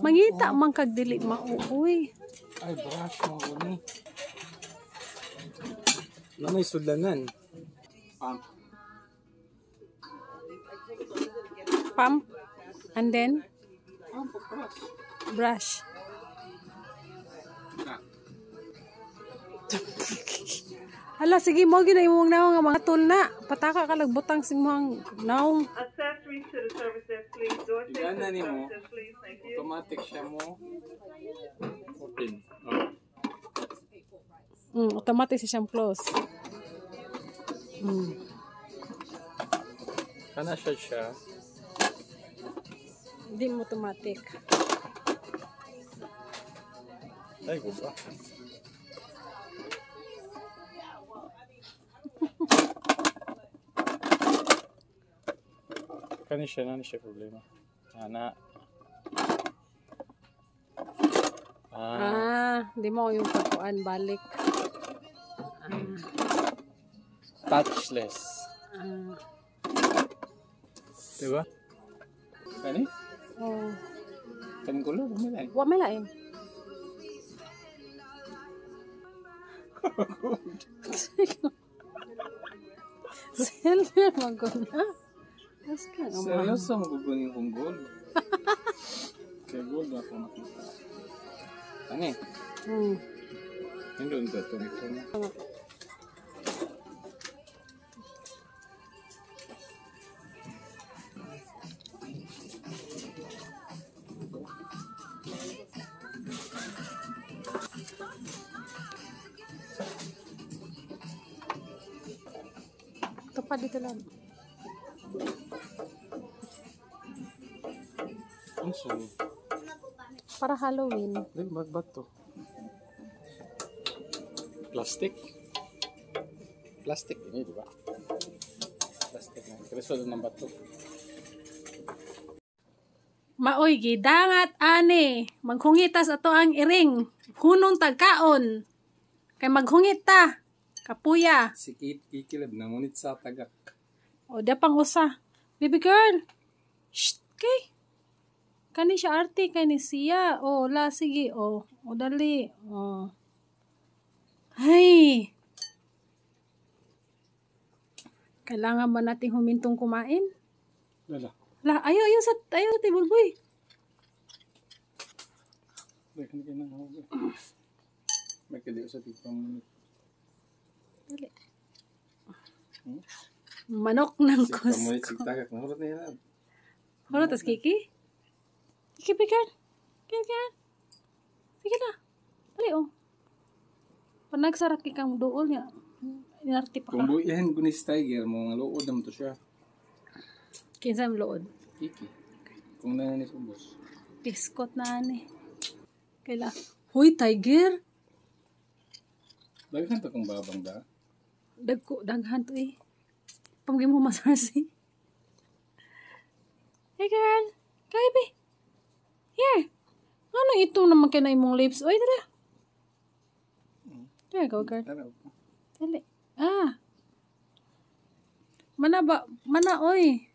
Mangita man kag dili mauuy. Ay, brush mo gani. Na may sudlanan. Pump. And then brush. Hala, sige mo gina imong naong nga mga tool na. Pataka ka lagbutang sing mga naong. Accessories to the services, please. Door Ilan na ni mo? services, please. Thank you. Automatic siya mo. Open. Automatic siyang close. Kana siya. Hindi mo automatic. Ay, guba. Kani siya, nani siya problema. Ana. Hindi mo yung pagkuan balik. Touchless. Diba? Kani? Oh. Kan gulo, bumilay. Wa may lain. Selfie maguna. Seryoso magugunin kong gold. Kaya gold ako nakita. Ano eh? Hindi ito ito. Ito pa dito lang. Ano Para Halloween. Ay, magbat to. Plastic? Plastic ini, di ba? Plastic na. Kreso ng bato. Maoy, gidangat, ane. Maghungitas ato ang iring. Hunong tagkaon. Kay maghungit ta. Kapuya. Sikit, kikilab na. Ngunit sa tagak. O, da pang usa. Baby girl. Shh, kay. Kani siya arte, kani siya. O, la, sige. O, dali. O. Ay. Kailangan ba nating humintong kumain? Lala. La, ayaw sa table boy. Bakan ka na ako. May kaliw sa tipang. Dali. Manok ng Kamu Costco. ni tagak na hurot na yan. Halo, tas Kiki? Kiki, bigan. Kiki. Sige na. Dali, oh. Panagsarak kang dool niya. Inarti pa ka. Kung buihan ko ni Tiger, mga lood naman to siya. Kinsa ang lood? Kiki. Kung nananis ko, boss. Biskot na ani. Kaila. Huy, Tiger. Daghan to kung babang da. Daghan to eh. Pamagay mo masarsi. Hey girl. Kaibi. Here. Ano ito naman kaya na imong lips? Oy, dala. There you go, girl. Dali. Mana, oy.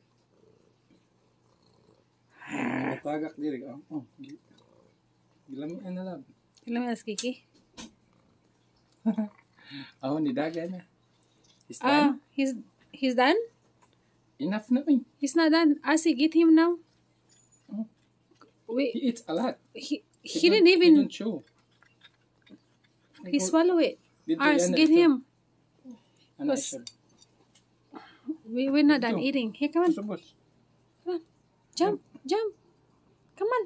Tagak diri. Oh. Gilamian na lang. Ilang minutes, Kiki? Ni daga na. He's done? He's done? Enough na me. He's not done. Asi, get him now. Wait. He eats a lot. He didn't even... He don't chew. He swallow it. Dito Ars, yan, get ito. him. Ano Boss. siya? We're not done Ito. eating. Here, come on. Boss. Come on. Jump. Come on.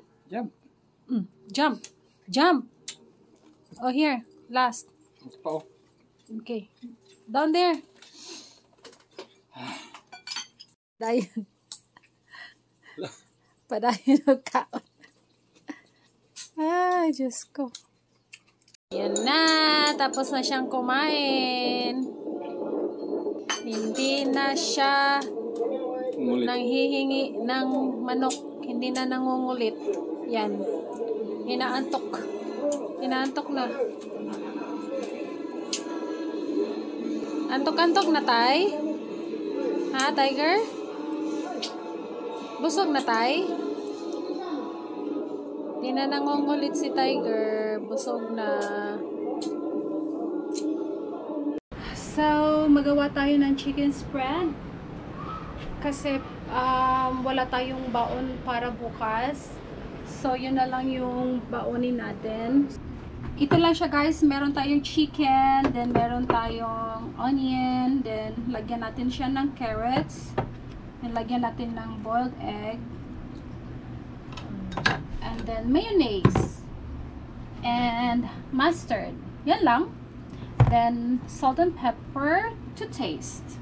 Jump. Jump. Oh, here. Last. Ito pa, oh. Okay. Down there. Dayon. Padayon ang kaon. Ay, Diyos ko. Yan na. Tapos na siyang kumain. Hindi na siya Ngulit. nanghihingi ng manok. Hindi na nangungulit. Yan. Inaantok na. Antok-antok na, tay? Ha, Tiger? Busog na, tay? Hindi Di na nangungulit si Tiger. Busog na. So, magawa tayo ng chicken spread. Kasi wala tayong baon para bukas. So, yun na lang yung baonin natin. Ito lang siya guys. Meron tayong chicken. Then, meron tayong onion. Then, lagyan natin siya ng carrots. Then, lagyan natin ng boiled egg. And then, mayonnaise. And mustard. Yan lang. Then, salt and pepper to taste.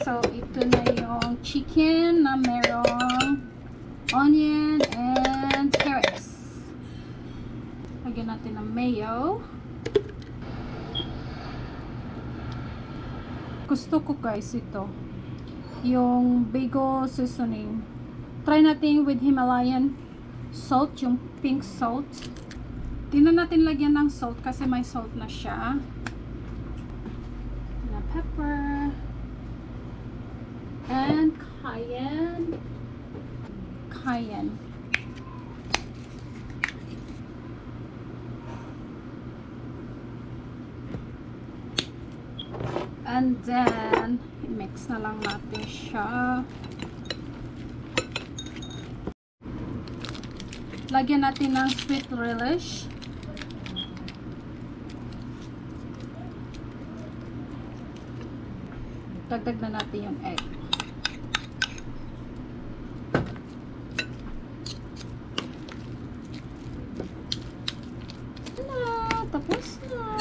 So, ito na yung chicken na merong onion and carrots. Lagyan natin ng mayo. Gusto ko guys ito. Yung Bagel seasoning. Try natin with Himalayan salt, yung pink salt. Di na natin lagyan ng salt kasi may salt na siya. Na pepper. And cayenne. Cayenne. And then, mix na lang natin siya. Lagyan natin ng sweet relish. Dagdag na natin yung egg. Tapos na.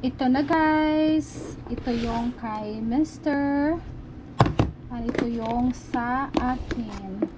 Ito na guys. Ito yung kay Mr. At ito yung sa akin.